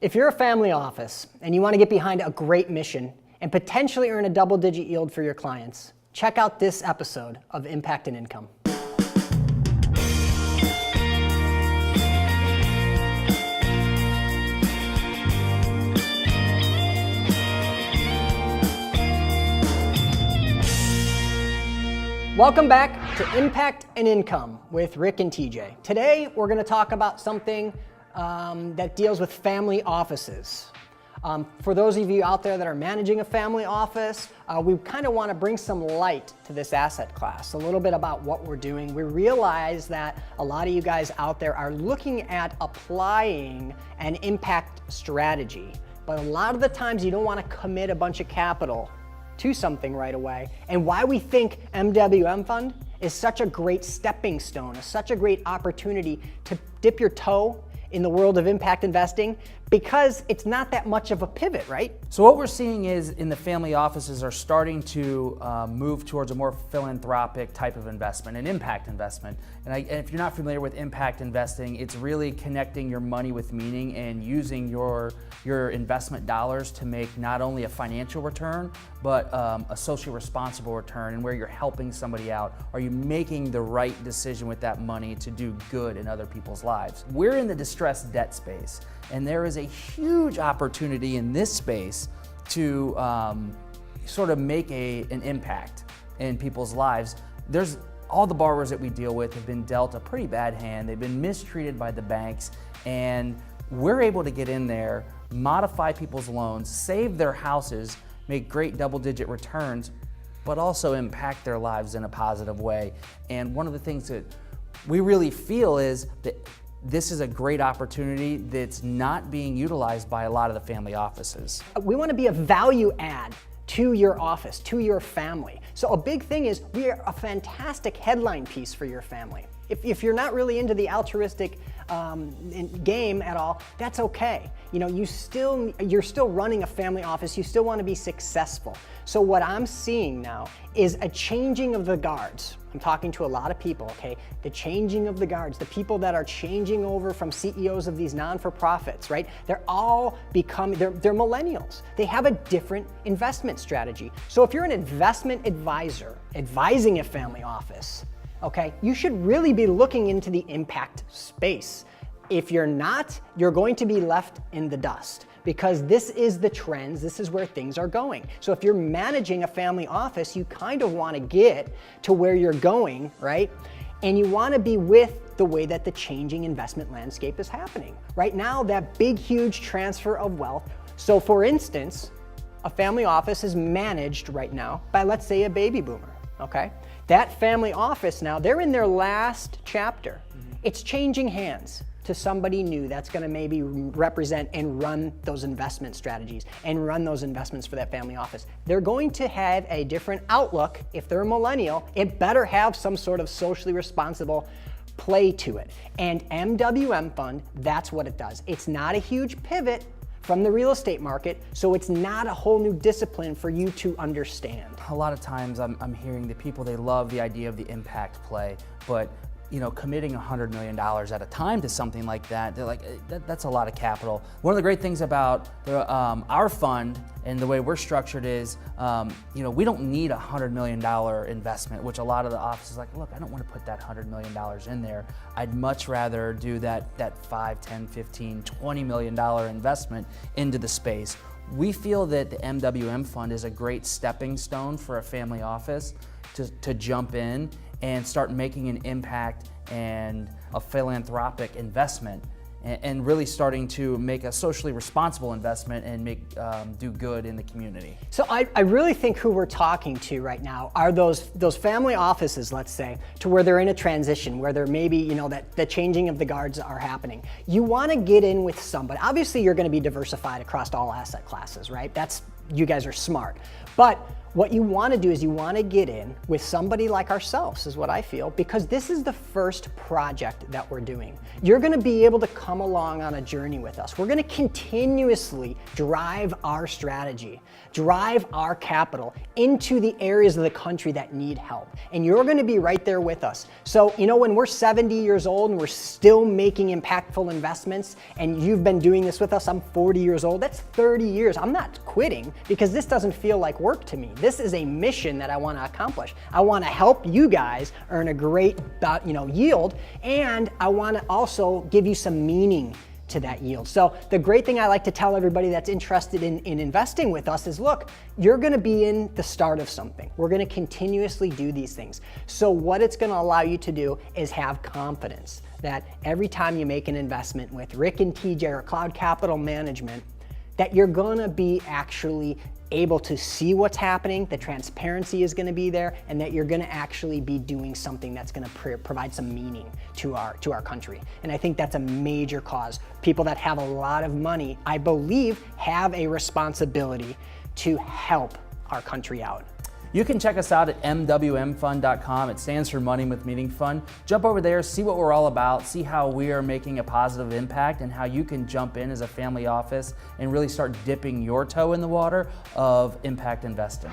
If you're a family office and you want to get behind a great mission and potentially earn a double-digit yield for your clients, check out this episode of Impact and Income. Welcome back to Impact and Income with Rick and TJ. Today, we're going to talk about something that deals with family offices. For those of you out there that are managing a family office, we kind of want to bring some light to this asset class, a little bit about what we're doing. We realize that a lot of you guys out there are looking at applying an impact strategy, but a lot of the times you don't want to commit a bunch of capital to something right away. And why we think MWM Fund is such a great stepping stone, such a great opportunity to dip your toe in the world of impact investing, because it's not that much of a pivot, right? So what we're seeing is in the family offices are starting to move towards a more philanthropic type of investment, an impact investment. And if you're not familiar with impact investing, it's really connecting your money with meaning and using your investment dollars to make not only a financial return, but a socially responsible return, and where you're helping somebody out. Are you making the right decision with that money to do good in other people's lives? We're in the distressed debt space, and there is a huge opportunity in this space to sort of make an impact in people's lives. All the borrowers that we deal with have been dealt a pretty bad hand. They've been mistreated by the banks, and we're able to get in there, modify people's loans, save their houses, make great double-digit returns, but also impact their lives in a positive way. And one of the things that we really feel is that this is a great opportunity that's not being utilized by a lot of the family offices. We want to be a value add to your office, to your family. So a big thing is we are a fantastic headline piece for your family. If you're not really into the altruistic game at all, that's okay. You know, you're still running a family office. You still want to be successful. So what I'm seeing now is a changing of the guards. I'm talking to a lot of people, okay? The changing of the guards, the people that are changing over from CEOs of these non-for-profits, right? They're all becoming, they're millennials. They have a different investment strategy. So if you're an investment advisor advising a family office, okay, you should really be looking into the impact space. If you're not, you're going to be left in the dust, because this is the trends, this is where things are going. So if you're managing a family office, you kind of want to get to where you're going, right? And you want to be with the way that the changing investment landscape is happening. Right now, that big, huge transfer of wealth. So for instance, a family office is managed right now by, let's say, a baby boomer, okay? That family office now, they're in their last chapter. It's changing hands to somebody new that's going to maybe represent and run those investment strategies and run those investments for that family office. They're going to have a different outlook. If they're a millennial, it better have some sort of socially responsible play to it. And MWM Fund, that's what it does. It's not a huge pivot from the real estate market, so it's not a whole new discipline for you to understand. A lot of times I'm hearing that people, they love the idea of the impact play, but you know, committing $100 million at a time to something like that, they're like, that's a lot of capital. One of the great things about our fund and the way we're structured is, you know, we don't need a $100 million investment, which a lot of the offices are like, look, I don't want to put that $100 million in there. I'd much rather do that 5, 10, 15, $20 million investment into the space. We feel that the MWM Fund is a great stepping stone for a family office to jump in and start making an impact and a philanthropic investment, and really starting to make a socially responsible investment and do good in the community. So I really think who we're talking to right now are those family offices, let's say, to where they're in a transition, where they're maybe, you know, that the changing of the guards are happening. You want to get in with somebody. Obviously, you're going to be diversified across all asset classes, right? That's you guys are smart. But what you want to do is you want to get in with somebody like ourselves, is what I feel, because this is the first project that we're doing. You're going to be able to come along on a journey with us. We're going to continuously drive our strategy, drive our capital into the areas of the country that need help. And you're going to be right there with us. So, you know, when we're 70 years old and we're still making impactful investments, and you've been doing this with us, I'm 40 years old, that's 30 years. I'm not quitting because this doesn't feel like work to me. This is a mission that I want to accomplish. I want to help you guys earn a great, yield, and I want to also give you some meaning to that yield. So the great thing I like to tell everybody that's interested in investing with us is, look, you're going to be in the start of something. We're going to continuously do these things. So what it's going to allow you to do is have confidence that every time you make an investment with Rick and TJ or Cloud Capital Management, that you're going to be actually able to see what's happening, the transparency is going to be there, and that you're going to actually be doing something that's going to provide some meaning to our country. And I think that's a major cause. People that have a lot of money, I believe, have a responsibility to help our country out. You can check us out at mwmfund.com. It stands for Money with Meaning Fund. Jump over there, see what we're all about, see how we are making a positive impact, and how you can jump in as a family office and really start dipping your toe in the water of impact investing.